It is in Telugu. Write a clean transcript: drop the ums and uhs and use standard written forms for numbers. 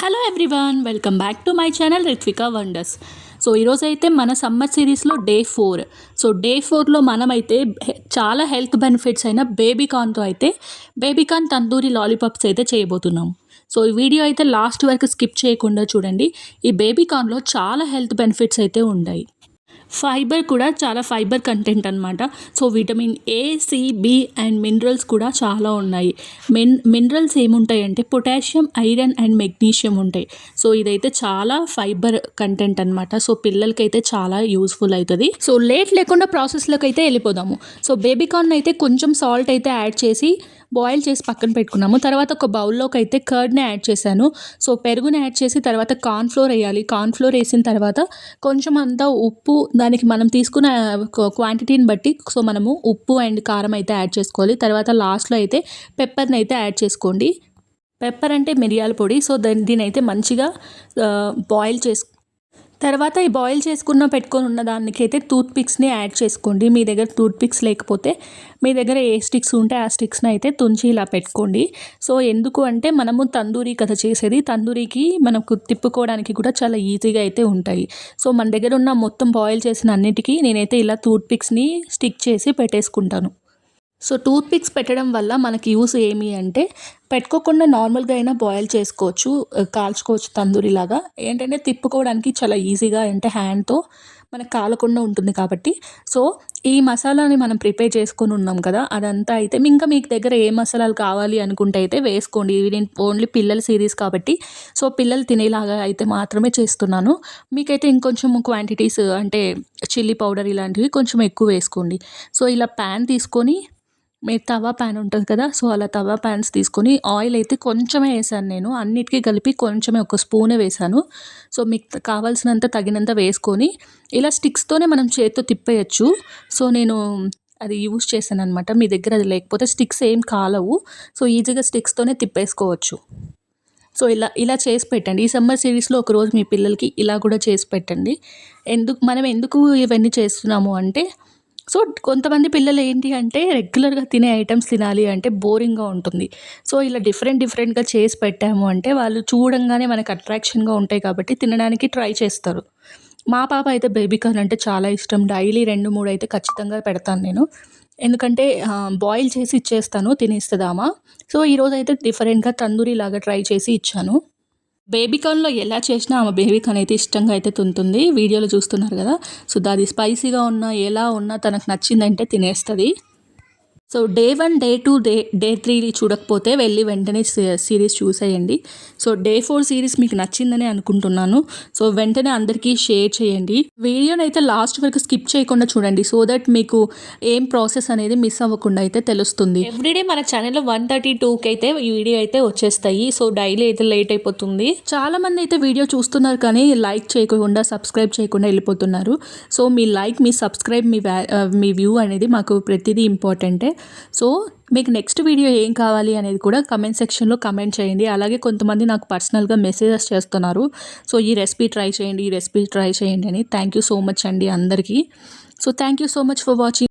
Hello everyone, welcome back to my channel Rithwika wonders. So ఈరోజు అయితే మన సమ్మర్ సిరీస్లో డే 4. సో డే 4లో మనమైతే చాలా హెల్త్ బెనిఫిట్స్ అయిన బేబీకార్న్తో అయితే బేబీకార్న్ తందూరి లాలీపాప్స్ అయితే చేయబోతున్నాం. సో ఈ వీడియో అయితే లాస్ట్ వరకు స్కిప్ చేయకుండా చూడండి. ఈ బేబీకార్న్లో చాలా హెల్త్ బెనిఫిట్స్ అయితే ఉన్నాయి. ఫైబర్ కూడా చాలా ఫైబర్ కంటెంట్ అనమాట. So vitamin A, C, B and minerals కూడా చాలా ఉన్నాయి. మినరల్స్ ఏముంటాయంటే పొటాషియం, ఐరన్ అండ్ మెగ్నీషియం ఉంటాయి. సో ఇదైతే చాలా ఫైబర్ కంటెంట్ అనమాట. సో పిల్లలకైతే చాలా యూస్ఫుల్ అవుతుంది. సో లేట్ లేకుండా ప్రాసెస్లోకి అయితే వెళ్ళిపోదాము. సో బేబీకార్న్ అయితే కొంచెం సాల్ట్ అయితే యాడ్ చేసి బాయిల్ చేసి పక్కన పెట్టుకున్నాము. తర్వాత ఒక బౌల్లోకి అయితే కర్డ్ని యాడ్ చేశాను. సో పెరుగుని యాడ్ చేసి తర్వాత కార్న్ఫ్లోర్ వేయాలి. కార్న్ఫ్లోర్ వేసిన తర్వాత కొంచెం అంతా ఉప్పు, దానికి మనం తీసుకున్న క్వాంటిటీని బట్టి సో మనము ఉప్పు అండ్ కారం అయితే యాడ్ చేసుకోవాలి. తర్వాత లాస్ట్లో అయితే పెప్పర్ని అయితే యాడ్ చేసుకోండి. పెప్పర్ అంటే మిరియాల పొడి. సో దీని అయితే మంచిగా బాయిల్ తర్వాత ఈ బాయిల్ చేసుకున్న పెట్టుకొని ఉన్న దానికైతే టూత్ పిక్స్ని యాడ్ చేసుకోండి. మీ దగ్గర టూత్ పిక్స్ లేకపోతే మీ దగ్గర ఏ స్టిక్స్ ఉంటే ఆ స్టిక్స్ని అయితే తుంచి ఇలా పెట్టుకోండి. సో ఎందుకు అంటే మనము తందూరి కదా చేసేది, తందూరికి మనకు తిప్పుకోవడానికి కూడా చాలా ఈజీగా అయితే ఉంటాయి. సో మన దగ్గర ఉన్న మొత్తం బాయిల్ చేసిన అన్నిటికీ నేనైతే ఇలా టూత్ పిక్స్ని స్టిక్ చేసి పెట్టేసుకుంటాను. సో టూత్ పిక్స్ పెట్టడం వల్ల మనకి యూస్ ఏమి అంటే పెట్టుకోకుండా నార్మల్గా అయినా బాయిల్ చేసుకోవచ్చు, కాల్చుకోవచ్చు తందూరిలాగా. ఏంటంటే తిప్పుకోవడానికి చాలా ఈజీగా అంటే హ్యాండ్తో మనకు కాలకుండా ఉంటుంది కాబట్టి. సో ఈ మసాలాని మనం ప్రిపేర్ చేసుకొని ఉన్నాం కదా, అదంతా అయితే ఇంకా మీకు దగ్గర ఏ మసాలాలు కావాలి అనుకుంటే అయితే వేసుకోండి. ఇవి నేను ఓన్లీ పిల్లల సిరీస్ కాబట్టి సో పిల్లలు తినేలాగా అయితే మాత్రమే చేస్తున్నాను. మీకైతే ఇంకొంచెం క్వాంటిటీస్ అంటే చిల్లీ పౌడర్ ఇలాంటివి కొంచెం ఎక్కువ వేసుకోండి. సో ఇలా ప్యాన్ తీసుకొని, మీరు తవా ప్యాన్ ఉంటుంది కదా, సో అలా తవా ప్యాన్స్ తీసుకొని ఆయిల్ అయితే కొంచెమే వేసాను నేను. అన్నిటికీ కలిపి కొంచెమే, ఒక స్పూనే వేసాను. సో మీకు కావాల్సినంత తగినంత వేసుకొని ఇలా స్టిక్స్తోనే మనం చేతితో తిప్పేయచ్చు. సో నేను అది యూజ్ చేశాను అనమాట. మీ దగ్గర అది లేకపోతే స్టిక్స్ ఏం కాలవు. సో ఈజీగా స్టిక్స్తోనే తిప్పేసుకోవచ్చు. సో ఇలా ఇలా చేసి పెట్టండి. ఈ సమ్మర్ సిరీస్లో ఒకరోజు మీ పిల్లలకి ఇలా కూడా చేసి పెట్టండి. మనం ఎందుకు ఇవన్నీ చేస్తున్నాము అంటే, సో కొంతమంది పిల్లలు ఏంటి అంటే రెగ్యులర్గా తినే ఐటమ్స్ తినాలి అంటే బోరింగ్గా ఉంటుంది. సో ఇలా డిఫరెంట్గా చేసి పెట్టాము అంటే వాళ్ళు చూడంగానే మనకు అట్రాక్షన్గా ఉంటాయి కాబట్టి తినడానికి ట్రై చేస్తారు. మా పాప అయితే బేబీకార్న్ అంటే చాలా ఇష్టం. డైలీ 2-3 అయితే ఖచ్చితంగా పెడతాను నేను. ఎందుకంటే బాయిల్ చేసి ఇచ్చేస్తాను, తినేస్తుందామా. సో ఈరోజు అయితే డిఫరెంట్గా తందూరి లాగా ట్రై చేసి ఇచ్చాను. బేబీకార్న్లో ఎలా చేసినా ఆమె బేబీకార్న్ అయితే ఇష్టంగా అయితే తింటుంది. వీడియోలో చూస్తున్నారు కదా. సో అది స్పైసీగా ఉన్నా ఎలా ఉన్నా తనకు నచ్చిందంటే తినేస్తుంది. సో డే 1, డే 2, డే 3 చూడకపోతే వెళ్ళి వెంటనే సిరీస్ చూసేయండి. సో డే 4 సిరీస్ మీకు నచ్చిందని అనుకుంటున్నాను. సో వెంటనే అందరికీ షేర్ చేయండి. వీడియోని అయితే లాస్ట్ వరకు స్కిప్ చేయకుండా చూడండి. సో దట్ మీకు ఏం ప్రాసెస్ అనేది మిస్ అవ్వకుండా అయితే తెలుస్తుంది. ఎవ్రీడే మన ఛానల్లో 132కి అయితే ఈ వీడియో అయితే వచ్చేస్తాయి. సో డైలీ అయితే లేట్ అయిపోతుంది. చాలా మంది అయితే వీడియో చూస్తున్నారు కానీ లైక్ చేయకుండా, సబ్స్క్రైబ్ చేయకుండా వెళ్ళిపోతున్నారు. సో మీ లైక్, మీ సబ్స్క్రైబ్, మీ వ్యూ అనేది మాకు ప్రతిదీ ఇంపార్టెంటే. సో మీకు నెక్స్ట్ వీడియో ఏం కావాలి అనేది కూడా కమెంట్ సెక్షన్లో కమెంట్ చేయండి. అలాగే కొంతమంది నాకు పర్సనల్గా మెసేజెస్ చేస్తున్నారు. సో ఈ రెసిపీ ట్రై చేయండి, ఈ రెసిపీ ట్రై చేయండి అని. థ్యాంక్ యూ సో మచ్ అండి అందరికీ. So thank you so much for watching.